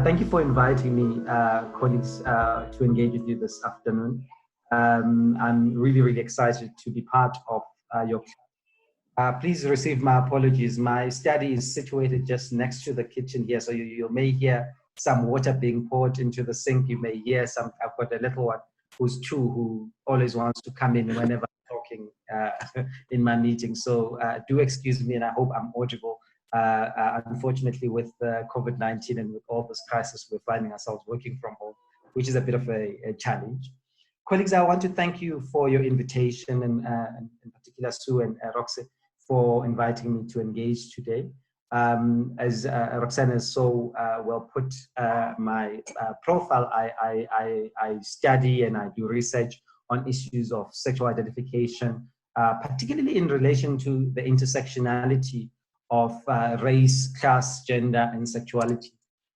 Thank you for inviting me, colleagues, to engage with you this afternoon. I'm really, really excited to be part of your class. Please receive my apologies. My study is situated just next to the kitchen here, so you may hear some water being poured into the sink. You may hear I've got a little one who's 2 who always wants to come in whenever I'm talking in my meeting. So do excuse me, and I hope I'm audible. Unfortunately, with COVID-19 and with all this crisis, we're finding ourselves working from home, which is a bit of a challenge. Colleagues, I want to thank you for your invitation, and in particular Sue and Roxy, for inviting me to engage today. As Roxanne has so well put my profile, I study and I do research on issues of sexual identification, particularly in relation to the intersectionality of race, class, gender, and sexuality.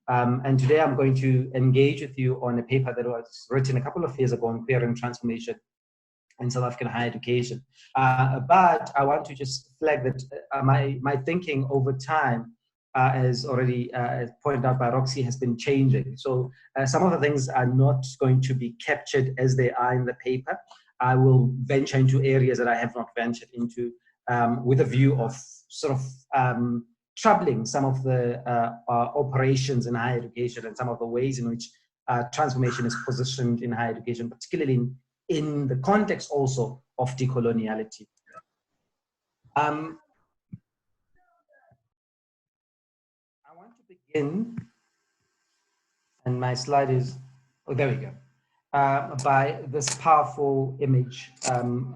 And today I'm going to engage with you on a paper that was written a couple of years ago on queer and transformation in South African higher education. But I want to just flag that my thinking over time, as already pointed out by Roxy, has been changing. So some of the things are not going to be captured as they are in the paper. I will venture into areas that I have not ventured into with a view of sort of troubling some of the operations in higher education and some of the ways in which transformation is positioned in higher education, particularly in the context also of decoloniality. I want to begin, and my slide is, oh, there we go, by this powerful image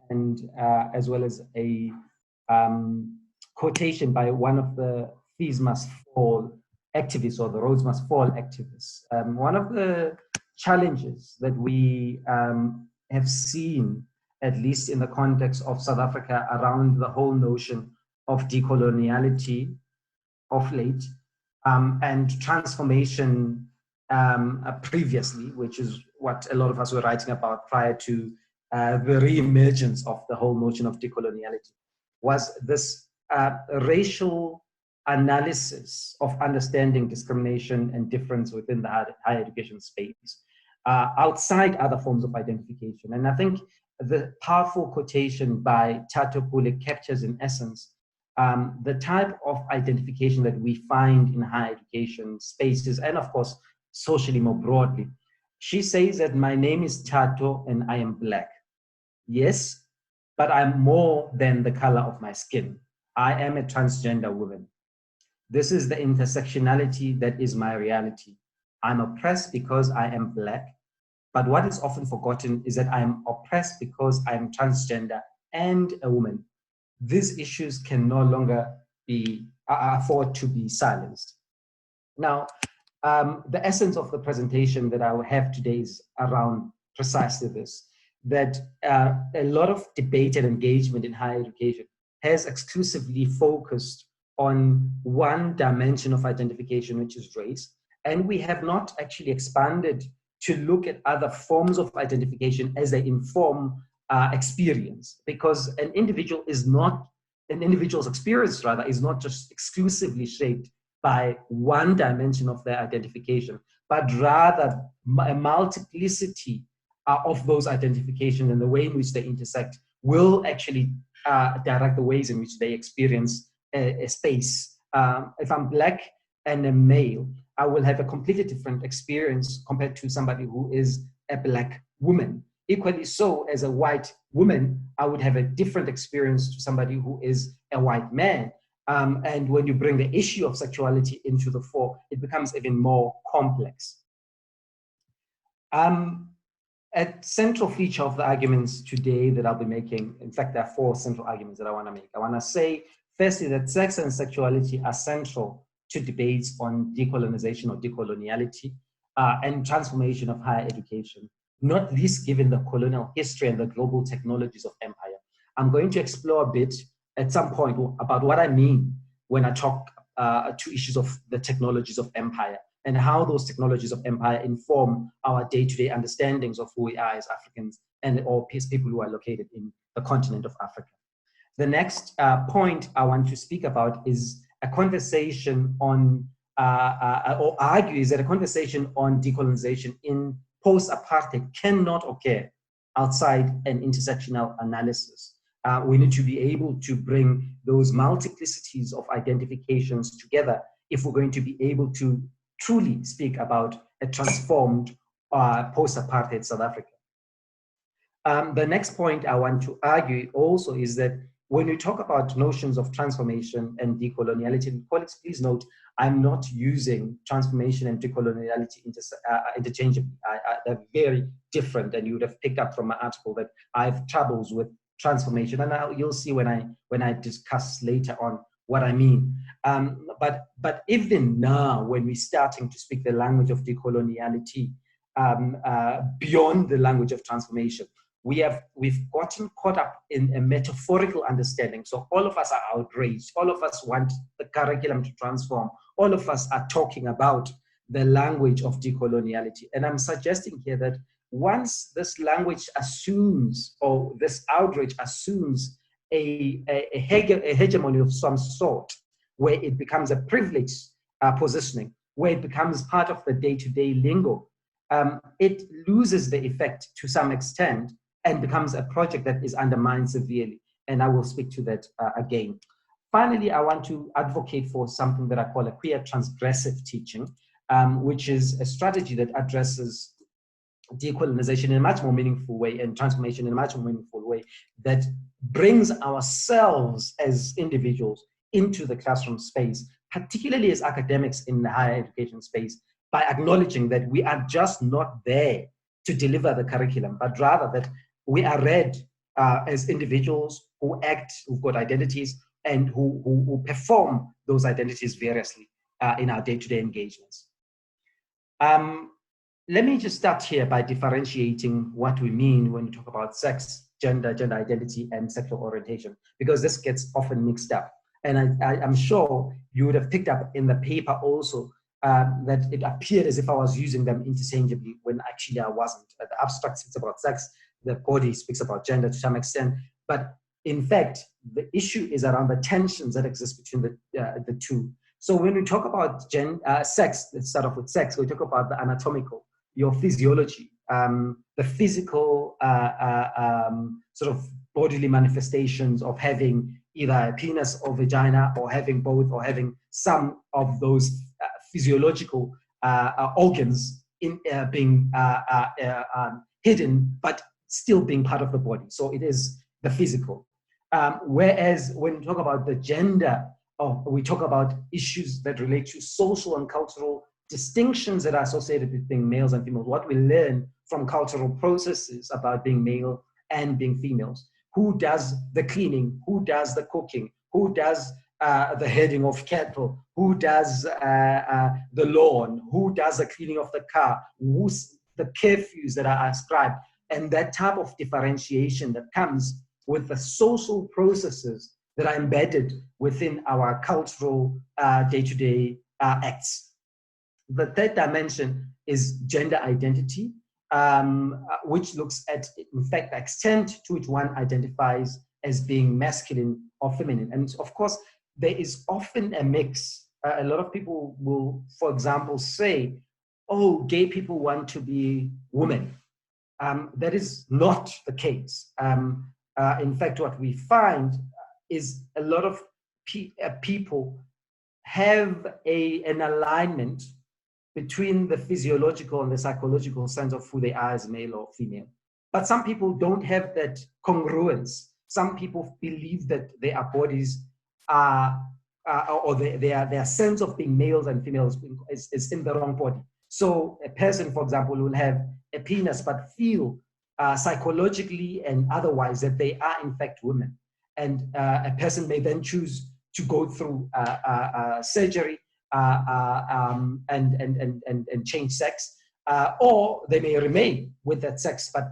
and as well as a quotation by one of the Fees Must Fall activists, or the Roads Must Fall activists. One of the challenges that we have seen, at least in the context of South Africa, around the whole notion of decoloniality of late and transformation previously, which is what a lot of us were writing about prior to the re-emergence of the whole notion of decoloniality, was this racial analysis of understanding discrimination and difference within the higher education space, outside other forms of identification. And I think the powerful quotation by Thato Pule captures in essence the type of identification that we find in higher education spaces, and of course, socially more broadly. She says that my name is Thato and I am Black. Yes, but I'm more than the color of my skin. I am a transgender woman. This is the intersectionality that is my reality. I'm oppressed because I am Black, but what is often forgotten is that I am oppressed because I am transgender and a woman. These issues can no longer be afford to be silenced. Now, the essence of the presentation that I will have today is around precisely this, that a lot of debate and engagement in higher education has exclusively focused on one dimension of identification, which is race. And we have not actually expanded to look at other forms of identification as they inform experience, because an individual's experience rather is not just exclusively shaped by one dimension of their identification, but rather a multiplicity of those identifications, and the way in which they intersect will actually direct the ways in which they experience a space. If I'm Black and a male, I will have a completely different experience compared to somebody who is a Black woman. Equally so, as a white woman, I would have a different experience to somebody who is a white man. And when you bring the issue of sexuality into the fore, it becomes even more complex. A central feature of the arguments today that I'll be making, in fact, there are 4 central arguments that I want to make. I want to say, firstly, that sex and sexuality are central to debates on decolonization or decoloniality and transformation of higher education, not least given the colonial history and the global technologies of empire. I'm going to explore a bit at some point about what I mean when I talk to issues of the technologies of empire and how those technologies of empire inform our day-to-day understandings of who we are as Africans and all people who are located in the continent of Africa. The next point I want to speak about is a conversation on or argue is that a conversation on decolonization in post-apartheid cannot occur outside an intersectional analysis. We need to be able to bring those multiplicities of identifications together if we're going to be able to truly speak about a transformed post-apartheid South Africa. The next point I want to argue also is that when we talk about notions of transformation and decoloniality, colleagues, please note, I'm not using transformation and decoloniality interchangeably. They're very different, and you would have picked up from my article that I have troubles with transformation, and you'll see when I discuss later on what I mean. But even now, when we're starting to speak the language of decoloniality beyond the language of transformation, we've gotten caught up in a metaphorical understanding. So all of us are outraged. All of us want the curriculum to transform. All of us are talking about the language of decoloniality. And I'm suggesting here that once this language assumes, or this outrage assumes a hegemony of some sort, where it becomes a privileged positioning, where it becomes part of the day-to-day lingo, it loses the effect to some extent and becomes a project that is undermined severely. And I will speak to that again. Finally, I want to advocate for something that I call a queer transgressive teaching, which is a strategy that addresses decolonization in a much more meaningful way and transformation in a much more meaningful way, that brings ourselves as individuals into the classroom space, particularly as academics in the higher education space, by acknowledging that we are just not there to deliver the curriculum, but rather that we are read as individuals who act, who've got identities, and who perform those identities variously in our day-to-day engagements. Let me just start here by differentiating what we mean when we talk about sex, gender identity, and sexual orientation, because this gets often mixed up. And I'm sure you would have picked up in the paper also that it appeared as if I was using them interchangeably when actually I wasn't. The abstract speaks about sex, the body speaks about gender to some extent, but in fact, the issue is around the tensions that exist between the two. So when we talk about sex, let's start off with sex, we talk about the anatomical, your physiology, the physical sort of bodily manifestations of having either a penis or vagina, or having both, or having some of those physiological organs being hidden, but still being part of the body. So it is the physical. Whereas when we talk about the gender, we talk about issues that relate to social and cultural distinctions that are associated with being males and females, what we learn from cultural processes about being male and being females. Who does the cleaning? Who does the cooking? Who does the herding of cattle? Who does the lawn? Who does the cleaning of the car? Who's the curfews that are ascribed? And that type of differentiation that comes with the social processes that are embedded within our cultural day-to-day acts. The third dimension is gender identity, which looks at, in fact, the extent to which one identifies as being masculine or feminine. And of course, there is often a mix. A lot of people will, for example, say, oh, gay people want to be women. That is not the case. In fact, what we find is a lot of people have an alignment between the physiological and the psychological sense of who they are as male or female. But some people don't have that congruence. Some people believe that their bodies are, or their sense of being males and females is in the wrong body. So a person, for example, will have a penis, but feel psychologically and otherwise that they are in fact women. And a person may then choose to go through surgery and change sex, or they may remain with that sex but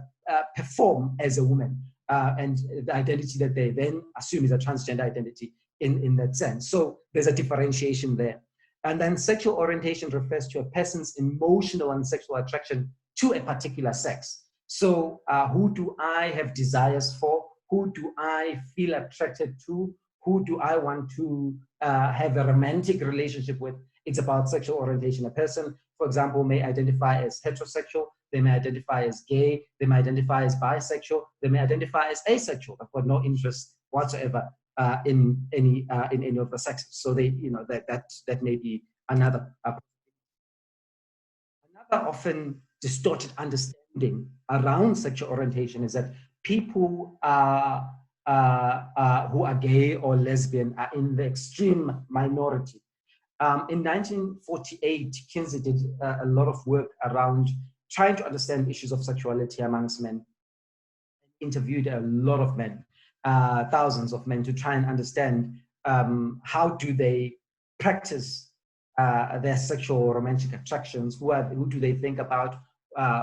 perform as a woman, and the identity that they then assume is a transgender identity in that sense. So there's a differentiation there. And then sexual orientation refers to a person's emotional and sexual attraction to a particular sex. So who do I have desires for? Who do I feel attracted to? Who do I want to have a romantic relationship with? It's about sexual orientation. A person, for example, may identify as heterosexual, they may identify as gay, they may identify as bisexual, they may identify as asexual. They've got no interest whatsoever in any of the sexes. So they, that may be another often distorted understanding around sexual orientation is that people who are gay or lesbian are in the extreme minority. In 1948, Kinsey did a lot of work around trying to understand issues of sexuality amongst men. Interviewed a lot of men, thousands of men, to try and understand how do they practice their sexual or romantic attractions, who do they think about,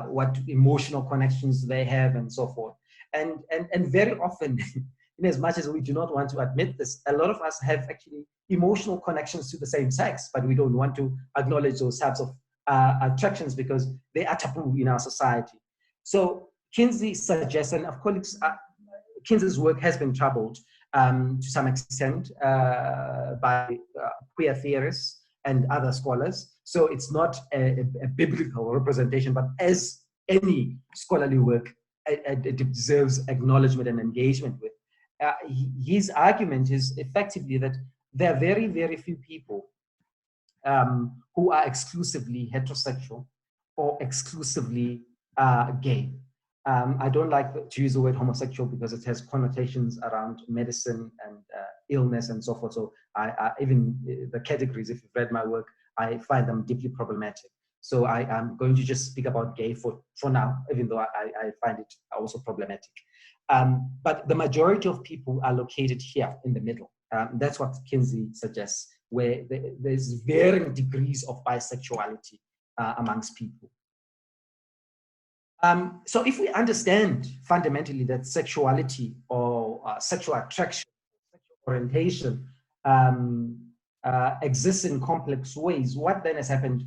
what emotional connections they have, and so forth. And very often, in as much as we do not want to admit this, a lot of us have actually emotional connections to the same sex, but we don't want to acknowledge those types of attractions because they are taboo in our society. So Kinsey suggests, and of course, Kinsey's work has been troubled to some extent by queer theorists and other scholars. So it's not a biblical representation, but as any scholarly work, it deserves acknowledgement and engagement with. His argument is effectively that there are very, very few people who are exclusively heterosexual or exclusively gay. I don't like to use the word homosexual because it has connotations around medicine and illness and so forth. So even the categories, if you've read my work, I find them deeply problematic. So I am going to just speak about gay for now, even though I find it also problematic. But the majority of people are located here in the middle. That's what Kinsey suggests, where there's varying degrees of bisexuality amongst people. So if we understand fundamentally that sexuality or sexual attraction, sexual orientation exists in complex ways, what then has happened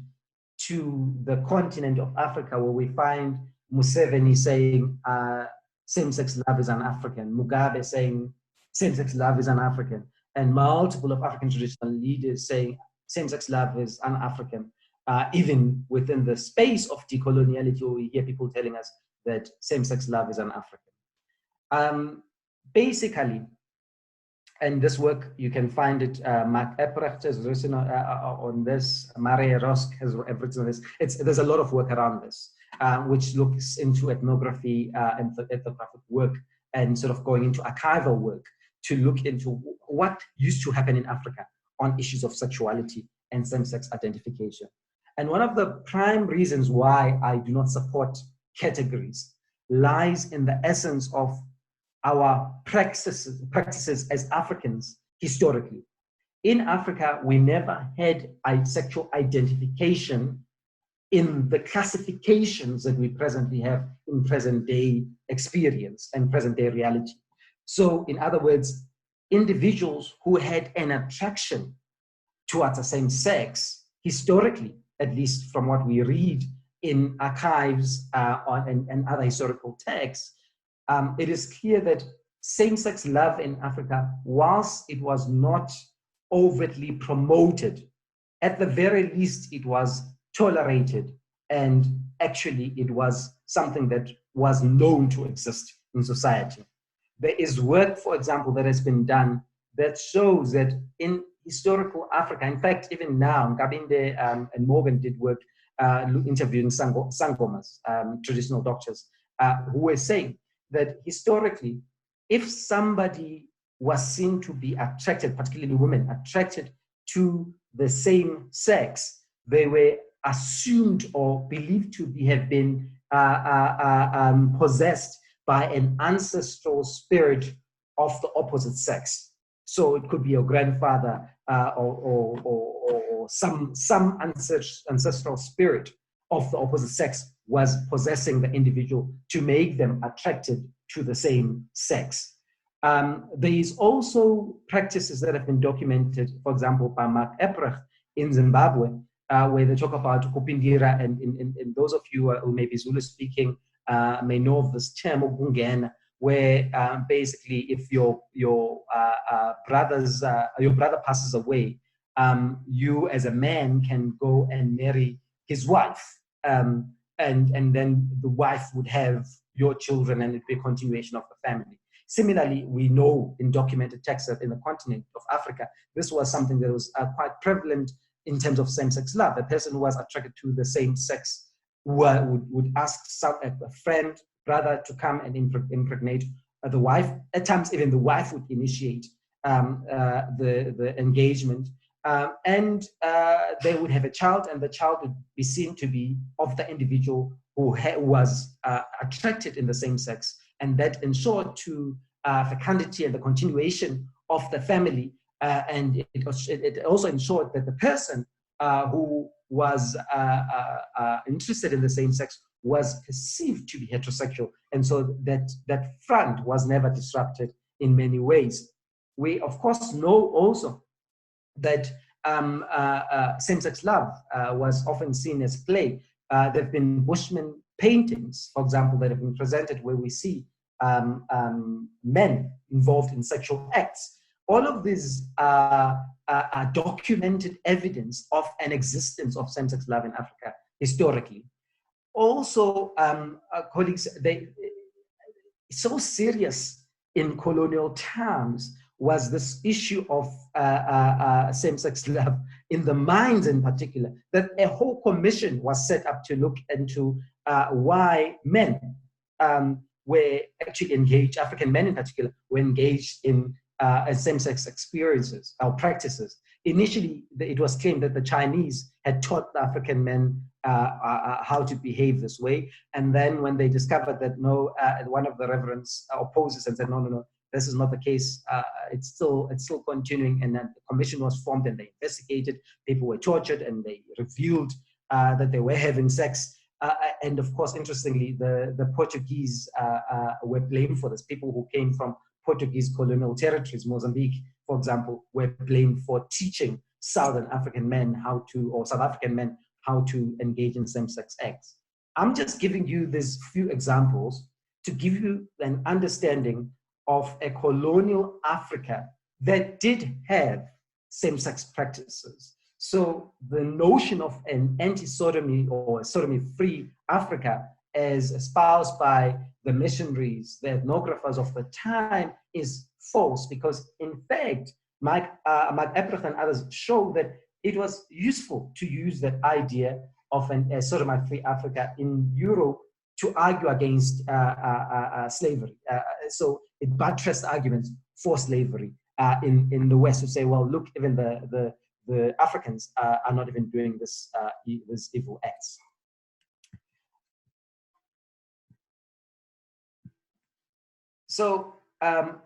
to the continent of Africa, where we find Museveni saying same-sex love is un-African, Mugabe saying same-sex love is un-African, and multiple of African traditional leaders saying same-sex love is un-African. Even within the space of decoloniality, we hear people telling us that same-sex love is un-African. Basically, and this work, you can find it, Mark Epprecht has written on this, Maria Rosk has written on this. There's a lot of work around this, which looks into ethnography and ethnographic work, and sort of going into archival work to look into what used to happen in Africa on issues of sexuality and same-sex identification. And one of the prime reasons why I do not support categories lies in the essence of our practices as Africans historically. In Africa, we never had a sexual identification in the classifications that we presently have in present day experience and present day reality. So in other words, individuals who had an attraction towards the same sex, historically, at least from what we read in archives and other historical texts, it is clear that same-sex love in Africa, whilst it was not overtly promoted, at the very least it was tolerated, and actually it was something that was known to exist in society. There is work, for example, that has been done that shows that in historical Africa, in fact, even now, Nkabinde and Morgan did work interviewing Sangomas, traditional doctors, who were saying that historically, if somebody was seen to be attracted, particularly women, attracted to the same sex, they were assumed or believed to have been possessed by an ancestral spirit of the opposite sex. So it could be your grandfather or some ancestral spirit of the opposite sex was possessing the individual to make them attracted to the same sex. There is also practices that have been documented, for example, by Mark Epprecht in Zimbabwe, where they talk about kupindira, and those of you who may be Zulu speaking may know of this term, ubungena, where basically if your brother passes away, you as a man can go and marry his wife, and then the wife would have your children, and it'd be a continuation of the family. Similarly, we know in documented texts that in the continent of Africa, this was something that was quite prevalent in terms of same-sex love. A person who was attracted to the same sex would ask a friend, brother, to come and impregnate the wife. At times, even the wife would initiate the engagement, and they would have a child, and the child would be seen to be of the individual who was attracted in the same sex, and that ensured to fecundity and the continuation of the family, and it also ensured that the person who was interested in the same sex was perceived to be heterosexual, and so that front was never disrupted in many ways. We, of course, know also that same-sex love was often seen as play. There have been Bushman paintings, for example, that have been presented where we see men involved in sexual acts. All of these are documented evidence of an existence of same-sex love in Africa historically. Also, colleagues, so serious in colonial terms was this issue of same-sex love in the mines in particular, that a whole commission was set up to look into why men were actually engaged, African men in particular, were engaged in same-sex experiences or practices. Initially, it was claimed that the Chinese had taught the African men how to behave this way. And then when they discovered that no, one of the reverends opposes and said, no, this is not the case. It's still continuing. And then the commission was formed and they investigated. People were tortured and they revealed that they were having sex. And of course, interestingly, the Portuguese were blamed for this. People who came from Portuguese colonial territories, Mozambique, for example, were blamed for teaching Southern African men South African men how to engage in same-sex acts. I'm just giving you these few examples to give you an understanding of a colonial Africa that did have same-sex practices. So the notion of an anti-sodomy or sodomy-free Africa as espoused by the missionaries, the ethnographers of the time is false, because in fact, Mike Epperth and others show that it was useful to use that idea of a sodomy-free Africa in Europe to argue against slavery. So it buttressed arguments for slavery in the West, to say, well, look, even the Africans are not even doing this evil acts. So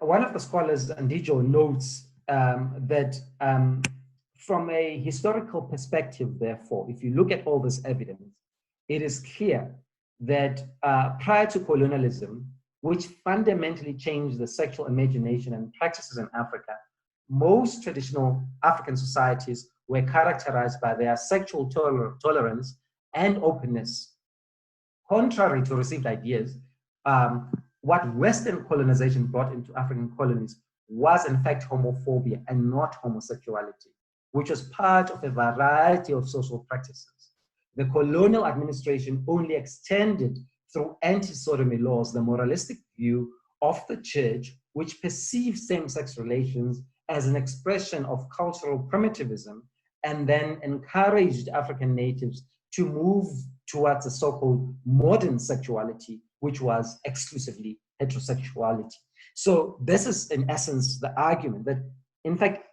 one of the scholars, Ndijo, notes that from a historical perspective, therefore, if you look at all this evidence, it is clear that prior to colonialism, which fundamentally changed the sexual imagination and practices in Africa, most traditional African societies were characterized by their sexual tolerance and openness. Contrary to received ideas, what Western colonization brought into African colonies was in fact homophobia and not homosexuality, which was part of a variety of social practices. The colonial administration only extended through anti-sodomy laws the moralistic view of the church, which perceived same-sex relations as an expression of cultural primitivism, and then encouraged African natives to move towards a so-called modern sexuality, which was exclusively heterosexuality. So this is, in essence, the argument that, in fact,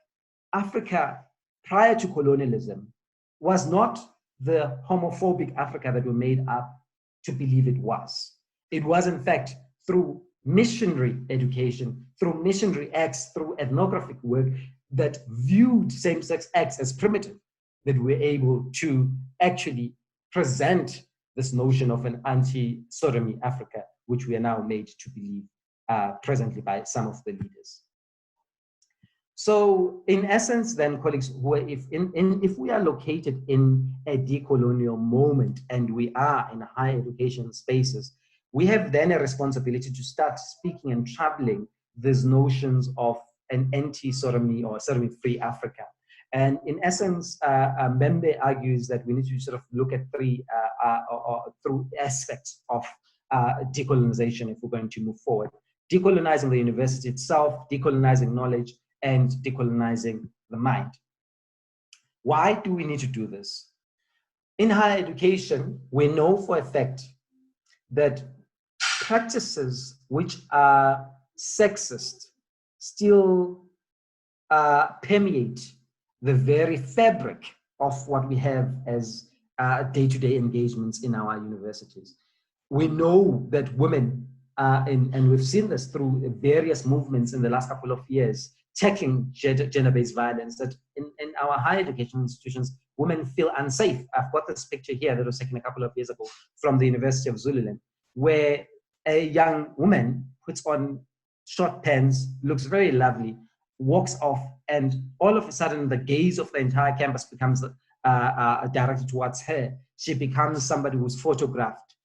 Africa prior to colonialism was not the homophobic Africa that we made up to believe it was. It was, in fact, through missionary education, through missionary acts, through ethnographic work that viewed same-sex acts as primitive, that we're able to actually present this notion of an anti-sodomy Africa, which we are now made to believe presently by some of the leaders. So in essence then, colleagues, if we are located in a decolonial moment and we are in higher education spaces, we have then a responsibility to start speaking and traveling these notions of an anti-sodomy or sodomy-free Africa. And in essence, Mbembe argues that we need to sort of look at three through aspects of decolonization if we're going to move forward. Decolonizing the university itself, decolonizing knowledge, and decolonizing the mind. Why do we need to do this? In higher education, we know for a fact that practices which are sexist still permeate the very fabric of what we have as day-to-day engagements in our universities. We know that women, and we've seen this through various movements in the last couple of years, tackling gender-based violence, that in our higher education institutions, women feel unsafe. I've got this picture here that was taken a couple of years ago from the University of Zululand, where a young woman puts on short pants, looks very lovely, walks off, and all of a sudden the gaze of the entire campus becomes directed towards her. She becomes somebody who's photographed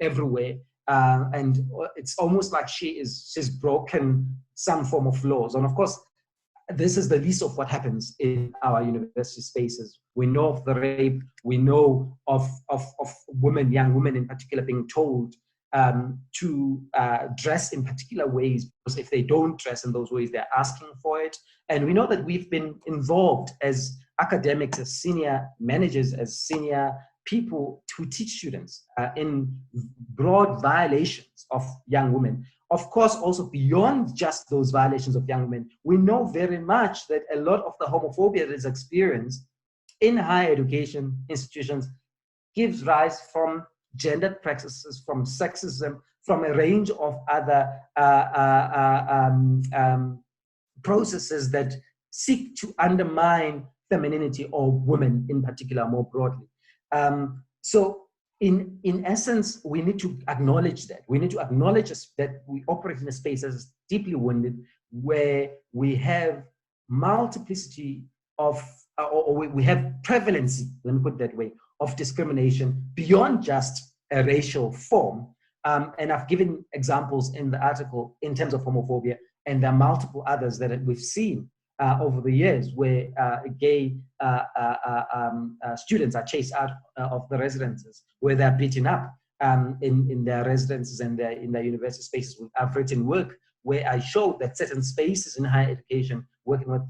everywhere, and it's almost like she's broken some form of laws. And of course, this is the least of what happens in our university spaces. We know of the rape, we know of women, young women in particular, being told to dress in particular ways, because if they don't dress in those ways, they're asking for it. And we know that we've been involved as academics, as senior managers, as senior people to teach students in broad violations of young women. Of course, also beyond just those violations of young women, we know very much that a lot of the homophobia that is experienced in higher education institutions gives rise from gendered practices, from sexism, from a range of other processes that seek to undermine femininity or women in particular more broadly. So in essence, we need to acknowledge that. We need to acknowledge that we operate in a space that is deeply wounded, where we have multiplicity of, or we have prevalency, let me put it that way, of discrimination beyond just a racial form. And I've given examples in the article in terms of homophobia, and there are multiple others that we've seen over the years, where gay students are chased out of the residences, where they're beaten up in their residences and in their university spaces. I've written work where I show that certain spaces in higher education, working with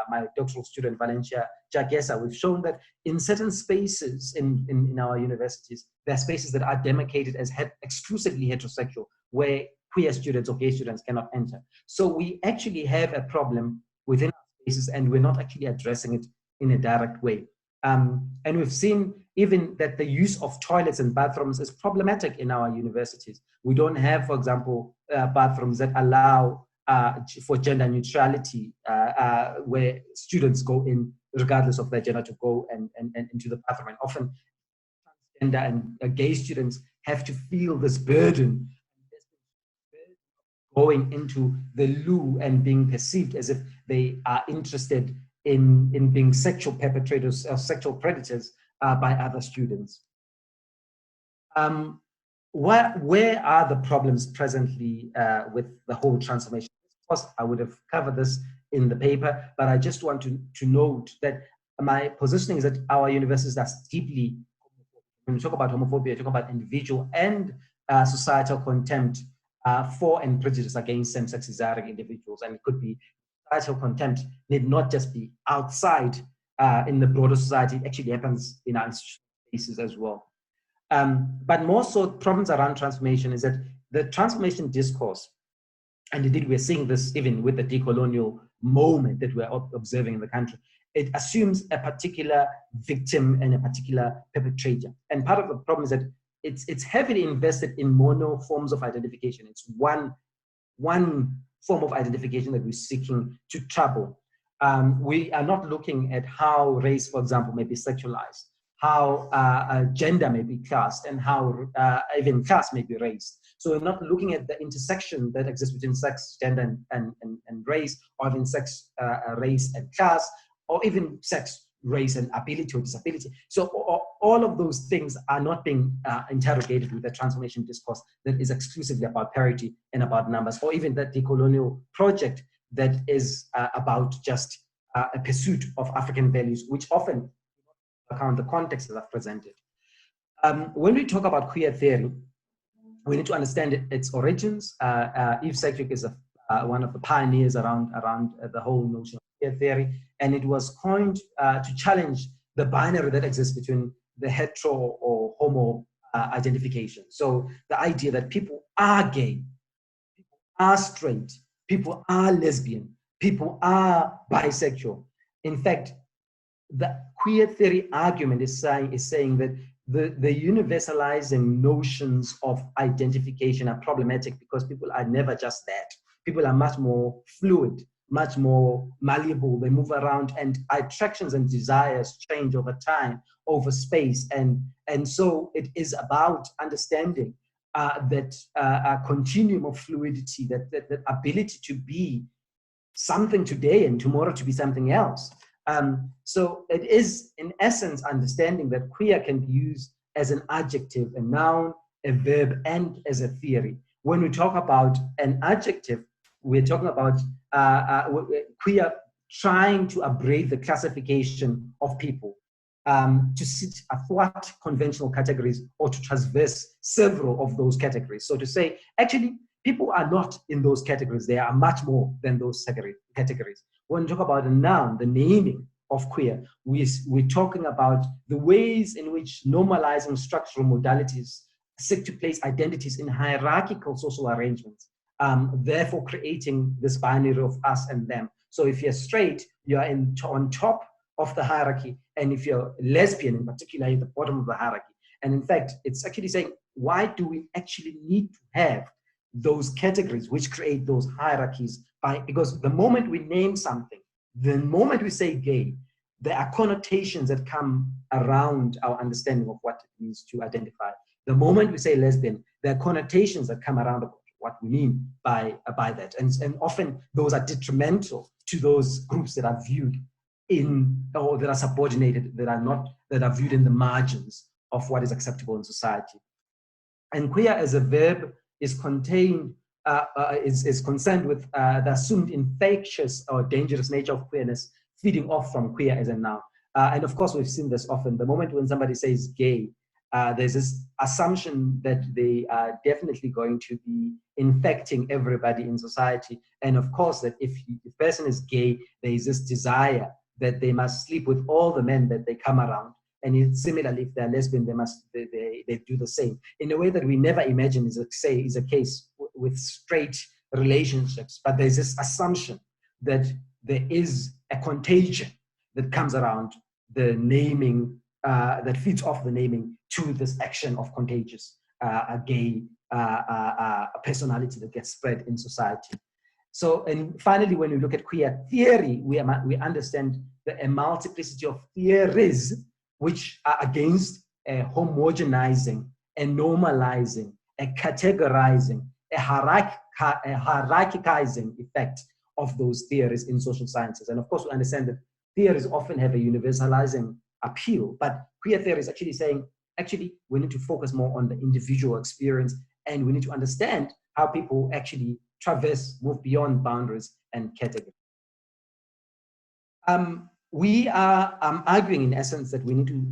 my doctoral student, Valencia Jagesa, we've shown that in certain spaces in our universities, there are spaces that are demarcated as exclusively heterosexual, where queer students or gay students cannot enter. So we actually have a problem within our spaces, and we're not actually addressing it in a direct way. And we've seen even that the use of toilets and bathrooms is problematic in our universities. We don't have, for example, bathrooms that allow for gender neutrality, where students go in regardless of their gender to go and into the bathroom. And often transgender and gay students have to feel this burden going into the loo and being perceived as if they are interested in being sexual perpetrators or sexual predators by other students. Where are the problems presently with the whole transformation? Of course, I would have covered this in the paper, but I just want to note that my positioning is that our universities are deeply, when we talk about homophobia, we talk about individual and societal contempt for and prejudice against same-sex desiring individuals. And it could be societal contempt need not just be outside in the broader society, it actually happens in our institutional spaces as well. But more so, problems around transformation is that the transformation discourse, and indeed we're seeing this even with the decolonial moment that we're observing in the country, it assumes a particular victim and a particular perpetrator. And part of the problem is that it's heavily invested in mono forms of identification. It's one form of identification that we're seeking to trouble. We are not looking at how race, for example, may be sexualized, how gender may be classed, and how even class may be raised. So we're not looking at the intersection that exists between sex, gender, and race, or even sex, race, and class, or even sex, race, and ability or disability. So all of those things are not being interrogated with the transformation discourse that is exclusively about parity and about numbers, or even the decolonial project that is about just a pursuit of African values, which often account the context that I've presented. When we talk about queer theory, we need to understand its origins. Eve Sedgwick is one of the pioneers around the whole notion of queer theory, and it was coined to challenge the binary that exists between the hetero or homo identification. So the idea that people are gay, people are straight, people are lesbian, people are bisexual. In fact, the queer theory argument is saying that the universalizing notions of identification are problematic because people are never just that. People are much more fluid, much more malleable. They move around, and attractions and desires change over time, over space. And so it is about understanding that a continuum of fluidity, that ability to be something today and tomorrow to be something else. So it is, in essence, understanding that queer can be used as an adjective, a noun, a verb, and as a theory. When we talk about an adjective, we're talking about queer trying to upgrade the classification of people, to sit athwart conventional categories or to transverse several of those categories. So to say, actually, people are not in those categories. They are much more than those categories. When we talk about a noun, the naming of queer, we're talking about the ways in which normalizing structural modalities seek to place identities in hierarchical social arrangements, therefore creating this binary of us and them. So if you're straight, you're on top of the hierarchy, and if you're lesbian in particular, you're at the bottom of the hierarchy. And in fact, it's actually saying, why do we actually need to have those categories which create those hierarchies? Because the moment we name something, the moment we say gay, there are connotations that come around our understanding of what it means to identify. The moment we say lesbian, there are connotations that come around what we mean by that. And often those are detrimental to those groups that are viewed in, or that are subordinated, that are viewed in the margins of what is acceptable in society. And queer as a verb is contained, is concerned with the assumed infectious or dangerous nature of queerness, feeding off from queer as a noun. And of course, we've seen this often. The moment when somebody says gay, there's this assumption that they are definitely going to be infecting everybody in society. And of course, that if the person is gay, there is this desire that they must sleep with all the men that they come around. And similarly, if they're lesbian, they do the same in a way that we never imagine is a case with straight relationships. But there's this assumption that there is a contagion that comes around the naming, that feeds off the naming to this action of contagious, a gay personality that gets spread in society. So, and finally, when we look at queer theory, we understand a multiplicity of theories which are against a homogenizing, a normalizing, a categorizing, a hierarchicizing effect of those theories in social sciences. And of course, we understand that theories often have a universalizing appeal, but queer theory is actually saying, actually, we need to focus more on the individual experience, and we need to understand how people actually traverse, move beyond boundaries and categories. We are arguing, in essence, that we need to get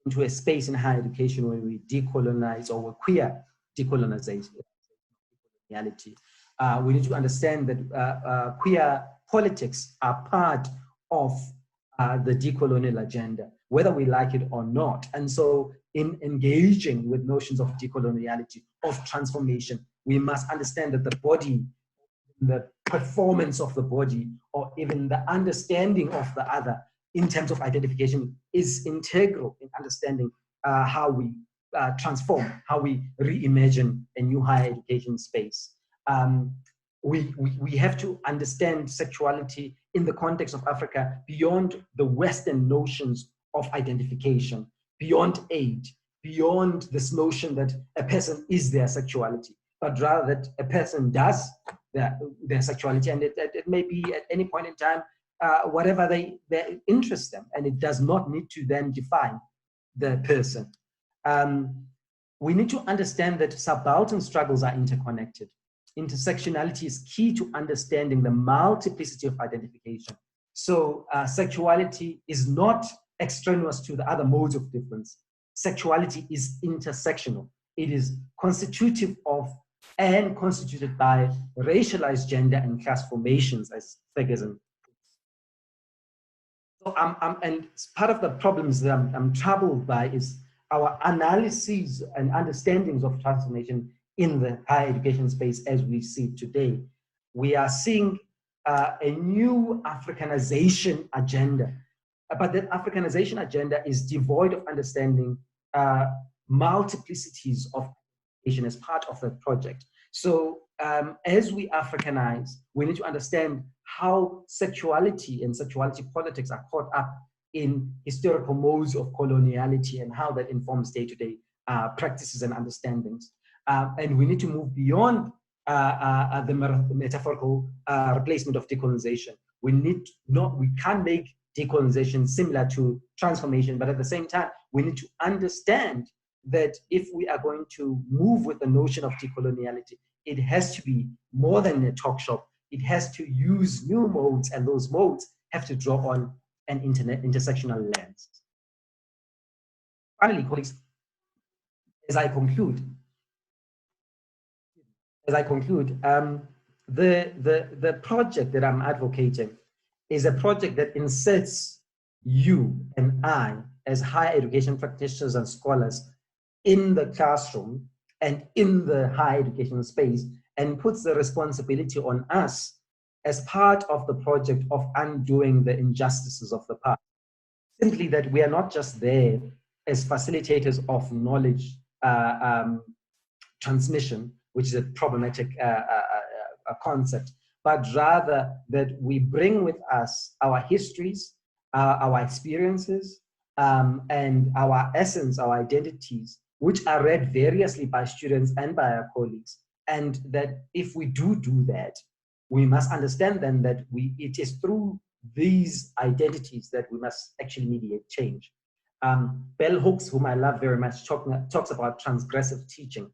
into a space in higher education where we decolonize, or we're queer decolonization. Reality. We need to understand that queer politics are part of the decolonial agenda, whether we like it or not. And so in engaging with notions of decoloniality, of transformation, we must understand that the body, the performance of the body, or even the understanding of the other in terms of identification is integral in understanding how we transform, how we reimagine a new higher education space. We have to understand sexuality in the context of Africa beyond the Western notions of identification, beyond age, beyond this notion that a person is their sexuality, but rather that a person does their sexuality, and it may be at any point in time whatever they interest them, and it does not need to then define the person. We need to understand that subaltern struggles are interconnected. Intersectionality is key to understanding the multiplicity of identification. So sexuality is not extraneous to the other modes of difference. Sexuality is intersectional. It is constitutive of and constituted by racialized gender and class formations, as Ferguson. So and part of the problems that I'm troubled by is our analyses and understandings of transformation in the higher education space as we see it today. We are seeing a new Africanization agenda, but that Africanization agenda is devoid of understanding multiplicities of education as part of the project. So as we Africanize, we need to understand how sexuality and sexuality politics are caught up in historical modes of coloniality and how that informs day-to-day practices and understandings. And we need to move beyond the metaphorical replacement of decolonization. We can't make decolonization similar to transformation, but at the same time, we need to understand that if we are going to move with the notion of decoloniality, it has to be more than a talk shop. It has to use new modes, and those modes have to draw on an intersectional lens. Finally, colleagues, as I conclude, the project that I'm advocating is a project that inserts you and I as higher education practitioners and scholars in the classroom and in the higher education space, and puts the responsibility on us as part of the project of undoing the injustices of the past. Simply that we are not just there as facilitators of knowledge transmission, which is a problematic concept, but rather that we bring with us our histories, our experiences, and our essence, our identities, which are read variously by students and by our colleagues. And that if we do that, we must understand then that it is through these identities that we must actually mediate change. Bell Hooks, whom I love very much, talks about transgressive teaching.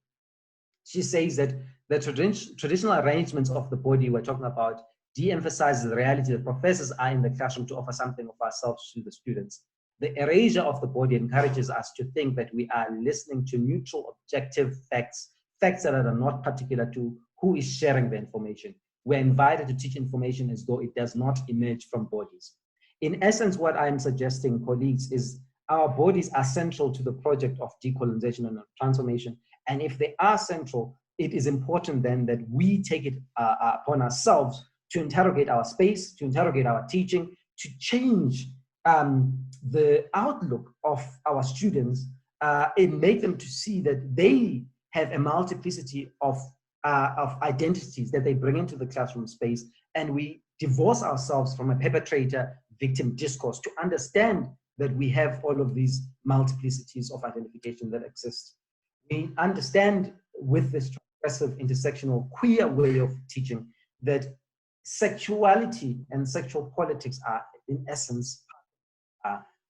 She says that the traditional arrangements of the body we're talking about de-emphasizes the reality that professors are in the classroom to offer something of ourselves to the students. The erasure of the body encourages us to think that we are listening to neutral, objective facts that are not particular to who is sharing the information. We're invited to teach information as though it does not emerge from bodies. In essence, what I'm suggesting, colleagues, is our bodies are central to the project of decolonization and transformation. And if they are central, it is important then that we take it upon ourselves to interrogate our space, to interrogate our teaching, to change the outlook of our students and make them to see that they have a multiplicity of identities that they bring into the classroom space, and we divorce ourselves from a perpetrator-victim discourse to understand that we have all of these multiplicities of identification that exist. We understand with this transgressive, intersectional, queer way of teaching that sexuality and sexual politics are, in essence,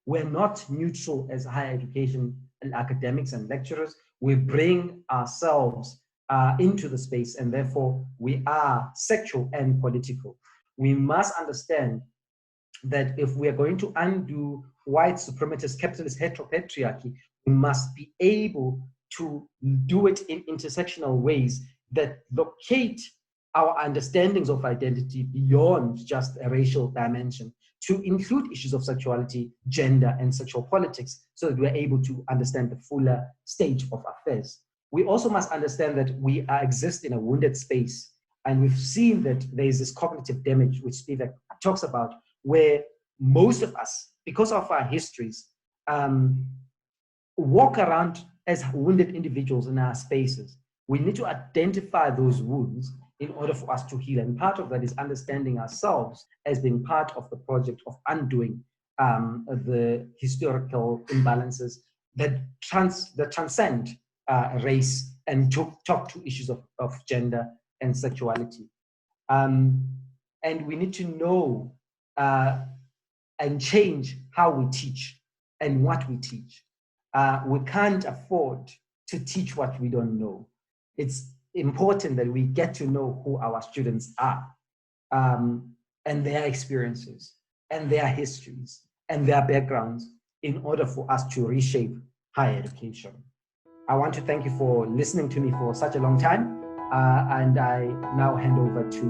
we're not neutral as higher education and academics and lecturers. We bring ourselves into the space, and therefore we are sexual and political. We must understand that if we are going to undo white supremacist capitalist heteropatriarchy, we must be able to do it in intersectional ways that locate our understandings of identity beyond just a racial dimension, to include issues of sexuality, gender, and sexual politics, so that we're able to understand the fuller stage of affairs. We also must understand that we exist in a wounded space, and we've seen that there's this cognitive damage, which Spivak talks about, where most of us, because of our histories, walk around as wounded individuals in our spaces. We need to identify those wounds in order for us to heal. And part of that is understanding ourselves as being part of the project of undoing the historical imbalances that transcend race and talk to issues of gender and sexuality. And we need to know and change how we teach and what we teach. We can't afford to teach what we don't know. It's important that we get to know who our students are and their experiences. and their histories and their backgrounds in order for us to reshape higher education. I want to thank you for listening to me for such a long time, and I now hand over to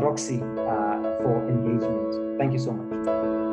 Roxy for engagement. Thank you so much.